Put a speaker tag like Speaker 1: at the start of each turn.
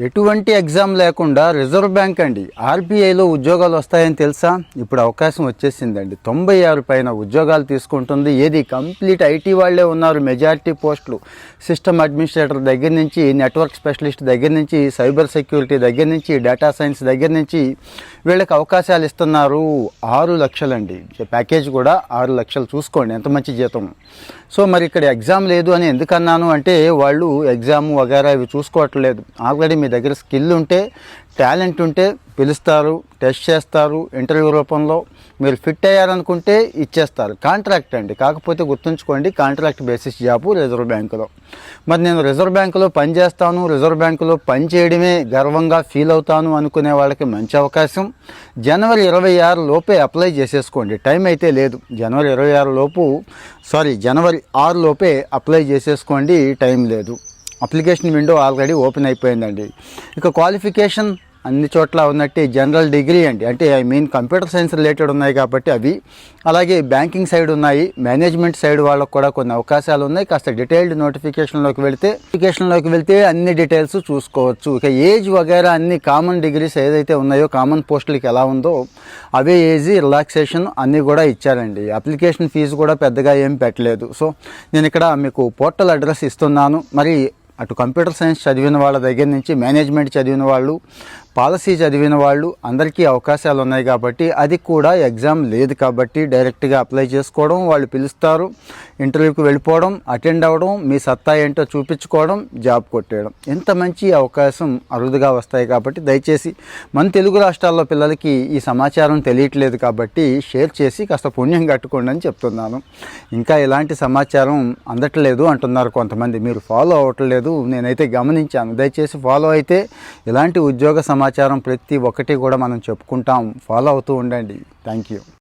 Speaker 1: ఎటువంటి ఎగ్జామ్ లేకుండా reserve bank అండి ఆర్బీఐలో ఉద్యోగాలు వస్తాయని తెలుసా? ఇప్పుడు అవకాశం వచ్చేసిందండి. 96 పైన ఉద్యోగాలు తీసుకుంటుంది. ఏది కంప్లీట్ ఐటీ వాళ్ళే ఉన్నారు. మెజారిటీ పోస్టులు సిస్టమ్ అడ్మినిస్ట్రేటర్ దగ్గర నుంచి, నెట్వర్క్ స్పెషలిస్ట్ దగ్గర నుంచి, సైబర్ సెక్యూరిటీ దగ్గర నుంచి, డేటా సైన్స్ దగ్గర నుంచి వీళ్ళకి అవకాశాలు ఇస్తున్నారు. 6 లక్షలండి ప్యాకేజ్ కూడా 6 లక్షలు. చూసుకోండి ఎంత మంచి జీతం. సో మరి ఇక్కడ ఎగ్జామ్ లేదు అని ఎందుకన్నాను అంటే వాళ్ళు ఎగ్జామ్ వగైరా ఇవి చూసుకోవట్లేదు. ఆల్రెడీ మీ దగ్గర స్కిల్ ఉంటే, టాలెంట్ ఉంటే పిలుస్తారు, టెస్ట్ చేస్తారు ఇంటర్వ్యూ రూపంలో. మీరు ఫిట్ అయ్యారనుకుంటే ఇచ్చేస్తారు. కాంట్రాక్ట్ అండి, కాకపోతే గుర్తుంచుకోండి కాంట్రాక్ట్ బేసిస్ జాబు రిజర్వ్ బ్యాంకులో. మరి నేను రిజర్వ్ బ్యాంకులో పని చేస్తాను, రిజర్వ్ బ్యాంకులో పని చేయడమే గర్వంగా ఫీల్ అవుతాను అనుకునే వాళ్ళకి మంచి అవకాశం. జనవరి 26 లోపే అప్లై చేసేసుకోండి. టైం అయితే లేదు. జనవరి 6 లోపే అప్లై చేసేసుకోండి. టైం లేదు. అప్లికేషన్ విండో ఆల్రెడీ ఓపెన్ అయిపోయిందండి. ఇక క్వాలిఫికేషన్ అన్ని చోట్ల ఉన్నట్టు జనరల్ డిగ్రీ అండి, అంటే కంప్యూటర్ సైన్స్ రిలేటెడ్ ఉన్నాయి కాబట్టి అవి. అలాగే బ్యాంకింగ్ సైడ్ ఉన్నాయి, మేనేజ్మెంట్ సైడ్ వాళ్ళకు కూడా కొన్ని అవకాశాలు ఉన్నాయి. కాస్త డీటెయిల్డ్ నోటిఫికేషన్లోకి వెళ్తే అన్ని డీటెయిల్స్ చూసుకోవచ్చు. ఇక ఏజ్ వగైరా అన్ని కామన్ డిగ్రీస్ ఏదైతే ఉన్నాయో కామన్ పోస్టులకి ఎలా ఉందో అవే ఏజ్, రిలాక్సేషన్ అన్నీ కూడా ఇచ్చారండి. అప్లికేషన్ ఫీజు కూడా పెద్దగా ఏం పెట్టలేదు. సో నేను ఇక్కడ మీకు పోర్టల్ అడ్రస్ ఇస్తున్నాను. మరి అటు కంప్యూటర్ సైన్స్ చదివిన వాళ్ళ దగ్గర నుంచి మేనేజ్మెంట్ చదివిన వాళ్ళు, పాలసీ చదివిన వాళ్ళు అందరికీ అవకాశాలు ఉన్నాయి కాబట్టి, అది కూడా ఎగ్జామ్ లేదు కాబట్టి డైరెక్ట్గా అప్లై చేసుకోవడం, వాళ్ళు పిలుస్తారు, ఇంటర్వ్యూకి వెళ్ళిపోవడం, అటెండ్ అవ్వడం, మీ సత్తా ఏంటో చూపించుకోవడం, జాబ్ కొట్టేయడం. ఎంత మంచి అవకాశం అరుదుగా వస్తాయి కాబట్టి దయచేసి మన తెలుగు రాష్ట్రాల్లో పిల్లలకి ఈ సమాచారం తెలియట్లేదు కాబట్టి షేర్ చేసి కాస్త పుణ్యం కట్టుకోండి అని చెప్తున్నాను. ఇంకా ఇలాంటి సమాచారం అందట్లేదు అంటున్నారు కొంతమంది. మీరు ఫాలో అవ్వట్లేదు, నేనైతే గమనించాను. దయచేసి ఫాలో అయితే ఇలాంటి ఉద్యోగ సమాచారం ప్రతి ఒక్కటి కూడా మనం చెప్పుకుంటాం. ఫాలో అవుతూ ఉండండి. Thank you.